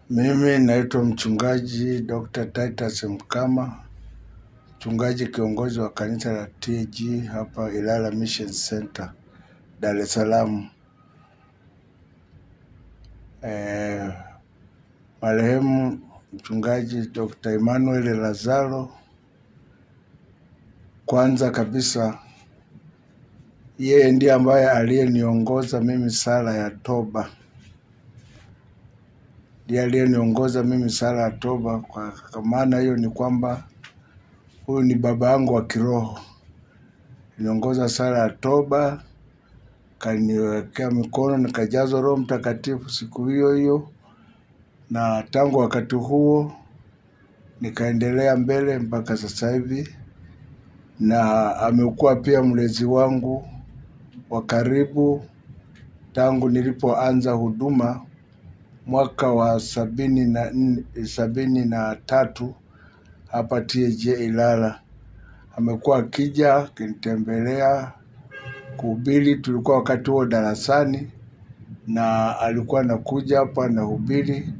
Mimi naitwa mchungaji Dr. Titus Mkama, mchungaji kiongozi wa kanisa la TAG hapa Ilala Mission Center, Dar es Salaam. Marehemu mchungaji Dr. Emmanuel Lazaro, kwanza kabisa yeye ndiye ambaye aliyeniongoza mimi sala ya toba. Ndiye aliyeniongoza mimi sala ya toba, kwa maana hiyo ni kwamba huyu ni baba yangu wa kiroho. Niongoza sala ya toba, kaniwekea mikono, nikajazwa Roho Mtakatifu siku hiyo hiyo, na tangu wakati huo nikaendelea mbele mpaka sasa hivi, na amekuwa pia mlezi wangu wa karibu tangu nilipoanza huduma mwaka wa 73 hapa TAG Ilala. Amekuwa akija akinitembelea kuhubiri. Tulikuwa wakati huo darasani na alikuwa anakuja hapa na hubiri.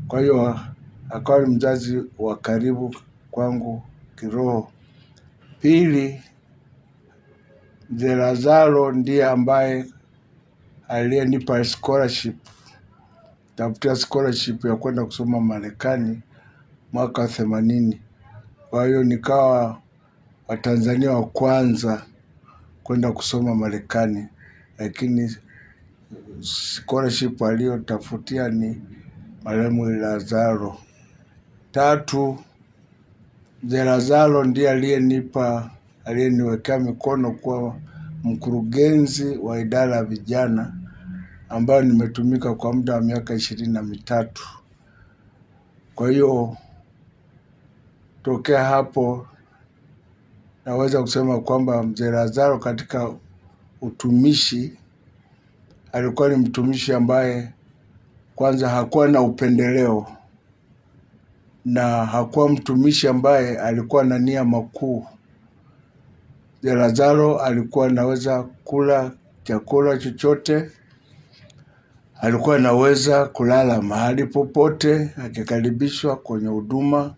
Kwa hiyo akawa ni mzazi wa karibu kwangu kiroho. Pili, Mzee Lazaro ndiye ambaye aliyenipa scholarship, tafutia scholarship ya kwenda kusoma Marekani mwaka 80. Kwa hiyo nikawa Watanzania wa kwanza kwenda kusoma Marekani, lakini scholarship aliyotafutia ni marehemu Lazaro. Tatu, Mzee Lazaro ndiye aliyeniwekea mikono kwa mkurugenzi wa idara ya vijana, ambayo nimetumika kwa muda wa miaka 23. Kwa hiyo tokea hapo naweza kusema kwamba Mzee Lazaro katika utumishi alikuwa ni mtumishi ambaye kwanza hakuwa na upendeleo, na hakuwa mtumishi ambaye alikuwa na nia makuu. Mzee Lazaro alikuwa anaweza kula chakula chochote, alikuwa anaweza kulala mahali popote akikaribishwa kwenye huduma.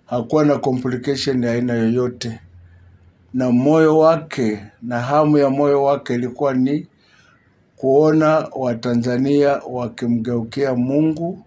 Hakuwa na complication ya aina yoyote, na moyo wake na hamu ya moyo wake ilikuwa ni kuona Watanzania wakimgeukia Mungu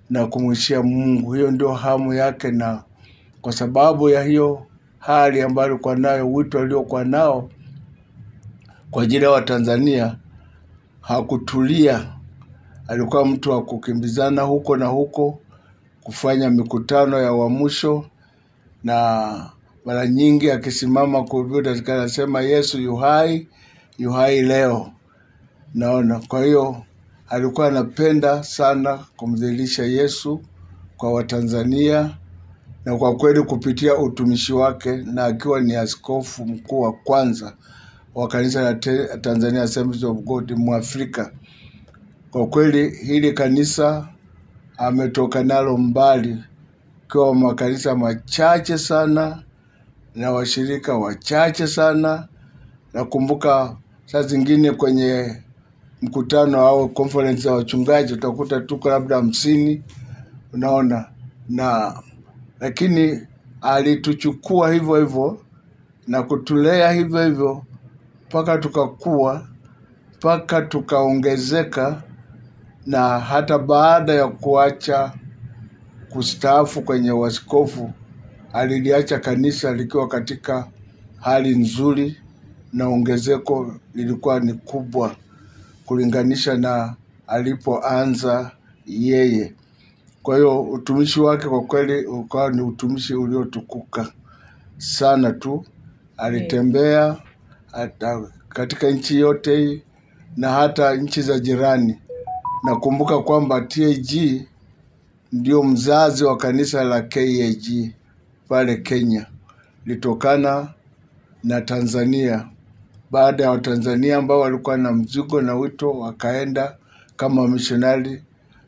na kumwishia Mungu. Hiyo ndio hamu yake, na kwa sababu ya hiyo hali ambayo alikuwa nayo, wito aliokuwa nao kwa ajili ya Watanzania, hakutulia. Alikuwa mtu wa kukimbizana huko na huko, kufanya mikutano ya uamsho, na mara nyingi akisimama kuhubiri anasema Yesu yu hai leo. Naona kwa hiyo alikuwa anapenda sana kumdhihirisha Yesu kwa Watanzania, na kwa kweli kupitia utumishi wake, na akiwa ni askofu mkuu wa kwanza wa kanisa la Tanzania Assemblies of God Mwafrika. Kwa kweli hili kanisa ametoka nalo mbali, kwa makanisa machache sana na washirika wachache sana. Nakumbuka saa zingine kwenye mkutano au conference za wachungaji utakuta tuko labda 50, unaona, lakini alituchukua hivyo hivyo na kutulea hivyo hivyo mpaka tukakua, mpaka tukaongezeka. Na hata baada ya kuacha kustaafu kwenye waskofu, aliliacha kanisa likiwa katika hali nzuri, na ongezeko lilikuwa ni kubwa kulinganisha na alipoanza yeye. Kwa hiyo utumishi wake kwa kweli ukawa ni utumishi uliotukuka sana tu. Alitembea hata katika nchi yote hii na hata nchi za jirani. Nakumbuka kwamba TAG ndio mzazi wa kanisa la KAG pale Kenya, litokana na Tanzania. Baada ya Watanzania ambao walikuwa na mzigo na wito wakaenda kama missionary,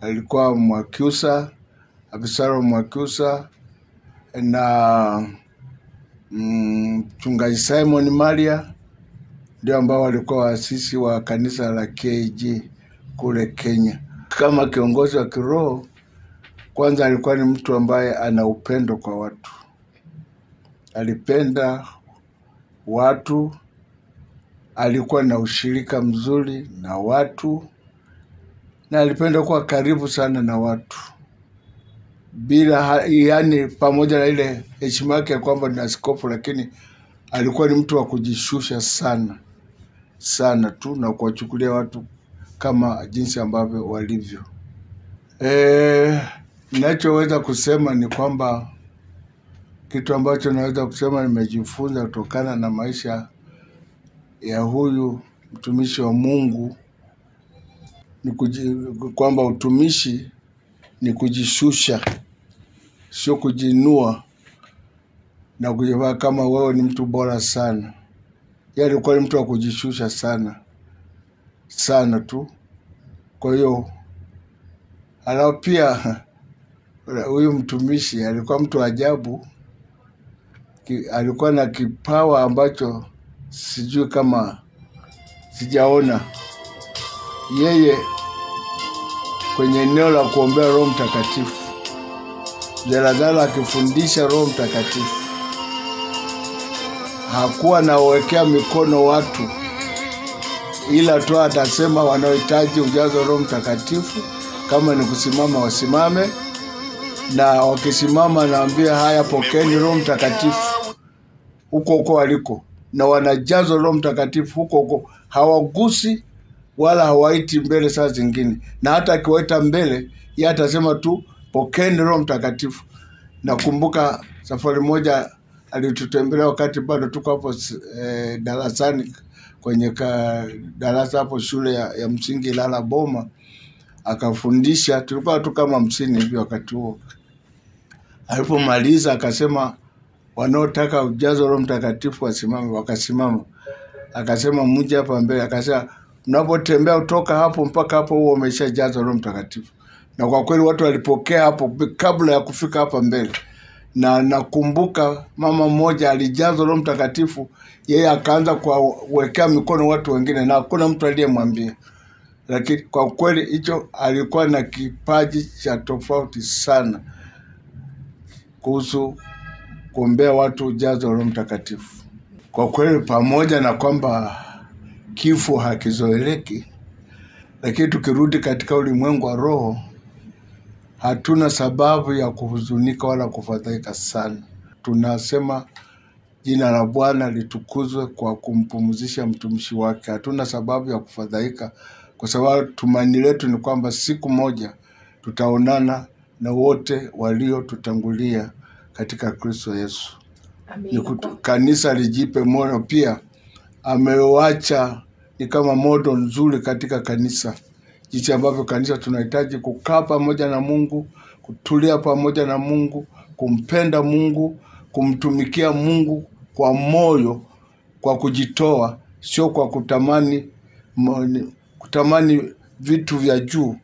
alikuwa Mwakyusa, Abisaro Mwakyusa na mchungaji Simon Maria, ndio ambao walikuwa waasisi wa kanisa la KAG kule Kenya. kama kiongozi wa kiroho, kwanza alikuwa ni mtu ambaye ana upendo kwa watu. Alipenda watu, alikuwa na ushirika mzuri na watu, na alipenda kuwa karibu sana na watu. Yani pamoja na ile heshima yake kwamba ni askofu, lakini alikuwa ni mtu wa kujishusha sana sana tu na kuwachukulia watu kama jinsi ambavyo walivyo. Ninachoweza kusema ni kwamba kitu ambacho naweza kusema nimejifunza kutokana na maisha ya huyu mtumishi wa Mungu ni kwamba utumishi ni kujishusha, sio kujinua na kujivaa kama wewe ni mtu bora sana. Yeye alikuwa ni mtu wa kujishusha sana sana tu. Kwa hiyo alafu pia huyu mtumishi alikuwa mtu ajabu. Alikuwa na kipawa ambacho sijui kama sijaona. Yeye kwenye eneo la kuombea Roho Mtakatifu, Lazaro akifundisha Roho Mtakatifu, hakuwa nawekea mikono watu, ila tu atasema wanaohitaji ujazo Roho Mtakatifu, kama ni kusimama wasimame, na wakisimama naambia haya, pokeeni Roho Mtakatifu huko waliko, na wanajazwa Roho Mtakatifu huko. Hawagusi wala hawaiti mbele saa zingine, na hata akiwaita mbele yeye atasema tu pokeeni Roho Mtakatifu. Nakumbuka safari moja alitutembelea wakati bado tuko hapo darasani, kwenye darasa hapo shule ya msingi Lala Boma, akafundisha. Tulikuwa tu kama 50 hivi wakati huo. Alipomaliza akasema wanaotaka ujazo Roho Mtakatifu wasimame. Wakasimama. Akasema mje hapa mbele. Akasema mnapotembea kutoka hapo mpaka hapo huo umeshajazwa Roho Mtakatifu. Na kwa kweli watu walipokea hapo kabla ya kufika hapa mbele. Na nakumbuka mama mmoja alijazwa Roho Mtakatifu, yeye akaanza kuwekea mikono watu wengine na hakuna mtu aliyemwambia. Lakini kwa kweli hicho alikuwa na kipaji cha tofauti sana kuhusu kuombea watu ujazo Roho Mtakatifu. Kwa kweli, pamoja na kwamba kifo hakizoeleki, lakini tukirudi katika ulimwengu wa roho, hatuna sababu ya kuhuzunika wala kufadhaika sana. Tunasema jina la Bwana litukuzwe kwa kumpumzisha mtumishi wake. Hatuna sababu ya kufadhaika, kwa sababu tumaini letu ni kwamba siku moja tutaonana na wote waliotutangulia katika Kristo Yesu. Kanisa lijipe moyo pia. Amewacha ni kama modo nzuri katika kanisa, jinsi ambavyo kanisa tunahitaji kukaa pamoja na Mungu, kutulia pamoja na Mungu, kumpenda Mungu, kumtumikia Mungu kwa moyo, kwa kujitoa, sio kwa kutamani vitu vya juu.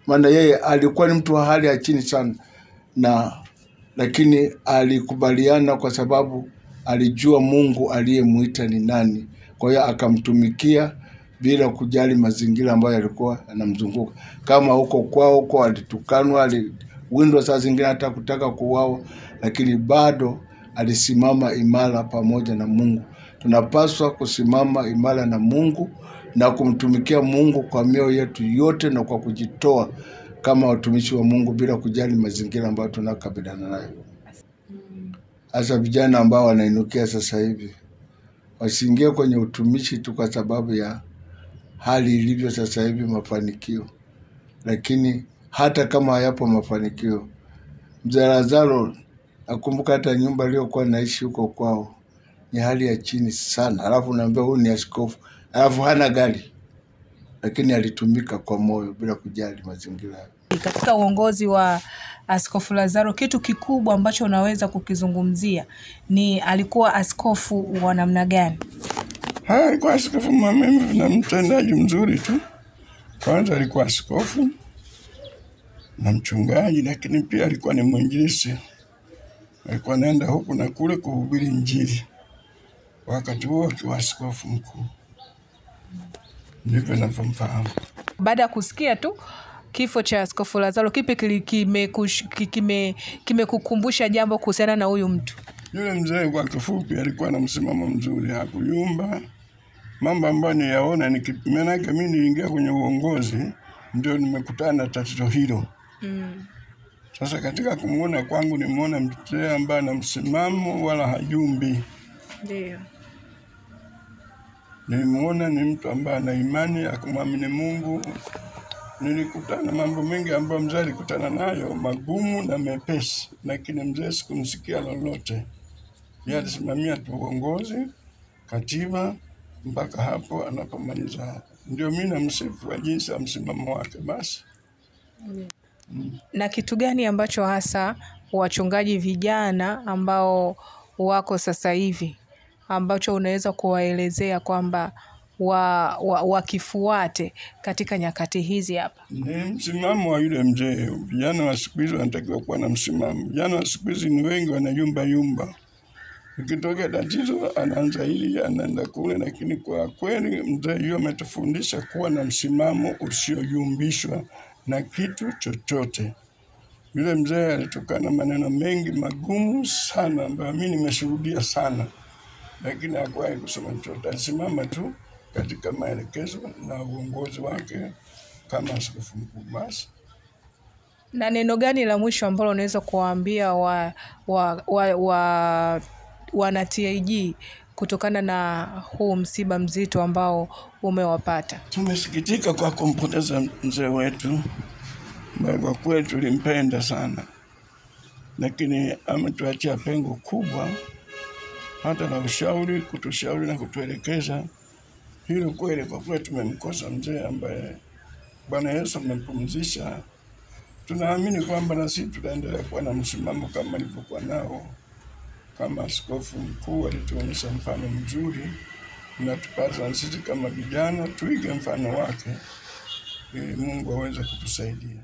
Maana yeye alikuwa ni mtu wa hali ya chini sana, lakini alikubaliana kwa sababu alijua Mungu aliyemuita ni nani. Kwa hiyo akamtumikia bila kujali mazingira ambayo yalikuwa yanamzunguka. Kama huko kwao alitukanwa, aliwindwa saa zingine hata kutaka kuuawa, lakini bado alisimama imara pamoja na Mungu. Tunapaswa kusimama imara na Mungu na kumtumikia Mungu kwa mioyo yetu yote na kwa kujitoa kama watumishi wa Mungu bila kujali mazingira ambayo tunakabiliana nayo. Hasa vijana ambao wanainukia sasa hivi, wasiingie kwenye utumishi tu kwa sababu ya hali ilivyo sasa hivi, mafanikio. Lakini hata kama hayapo mafanikio, Mzee Lazaro, nakumbuka hata nyumba aliyokuwa naishi huko kwao ni hali ya chini sana. Alafu naambia huyu ni askofu, alafu hana gari, lakini alitumika kwa moyo bila kujali mazingira. Katika uongozi wa Askofu Lazaro, kitu kikubwa ambacho unaweza kukizungumzia ni alikuwa askofu wa namna gani? Alikuwa askofu mwaminifu na mtendaji mzuri tu. Kwanza alikuwa askofu na mchungaji, lakini pia alikuwa ni mwinjilisti. Alikuwa anaenda huku na kule kuhubiri Injili wakati huo akiwa askofu mkuu. Ndivyo ninavyofahamu. Baada ya kusikia tu kifo cha Askofu Lazaro, kipi kimekukumbusha jambo kuhusiana na huyu mtu? Yule mzee kwa kifupi alikuwa na msimamo mzuri, hakuyumba. Mambo ambayo niyaona manake mimi niliingia kwenye uongozi ndio nimekutana na tatizo hilo. Sasa katika kumuona kwangu nimeona mzee ambaye ana msimamo wala hayumbi. Ndio. Nimeona ni mtu ambaye ana imani ya kumwamini Mungu. Nilikutana mambo mengi ambayo mzee alikutana nayo magumu na mepesi, lakini mzee sikumsikia lolote. Yeye alisimamia tu uongozi, katiba mpaka hapo anapomaliza. Ndio mimi namsifu kwa jinsi ya msimamo wake basi. Na kitu gani ambacho hasa wachungaji vijana ambao wako sasa hivi ambacho unaweza kuwaelezea kwamba wakifuate katika nyakati hizi hapa? Ni msimamo wa yule mzee. Vijana wa siku hizi wanatakiwa kuwa na msimamo. Vijana wa siku hizi ni wengi wanayumba. Ukitokea tatizo anaanza hili anaenda kule, lakini kwa kweli mzee yeye ametufundisha kuwa na msimamo usioyumbishwa na kitu chochote. Yule mzee alitokana maneno mengi magumu sana ambayo mimi nimeshuhudia sana, lakini hakuwahi kusema chochote. Alisimama tu katika maelekezo na uongozi wake kama askofu mkuu basi. Na neno gani la mwisho ambalo unaweza kuwaambia wana TAG kutokana na huu msiba mzito ambao umewapata? Tumesikitika kwa kumpoteza mzee wetu, kwa kweli tulimpenda sana, lakini ametuachia pengo kubwa hata na ushauri, kutushauri na kutuelekeza. Hilo kweli kwa kweli tumemkosa mzee ambaye Bwana Yesu amempumzisha. Tunaamini kwamba na sisi tutaendelea kuwa na msimamo kama alivyokuwa nao. Kama askofu mkuu alituonyesha mfano mzuri, na tupasa sisi kama vijana tuige mfano wake ili Mungu aweze kutusaidia.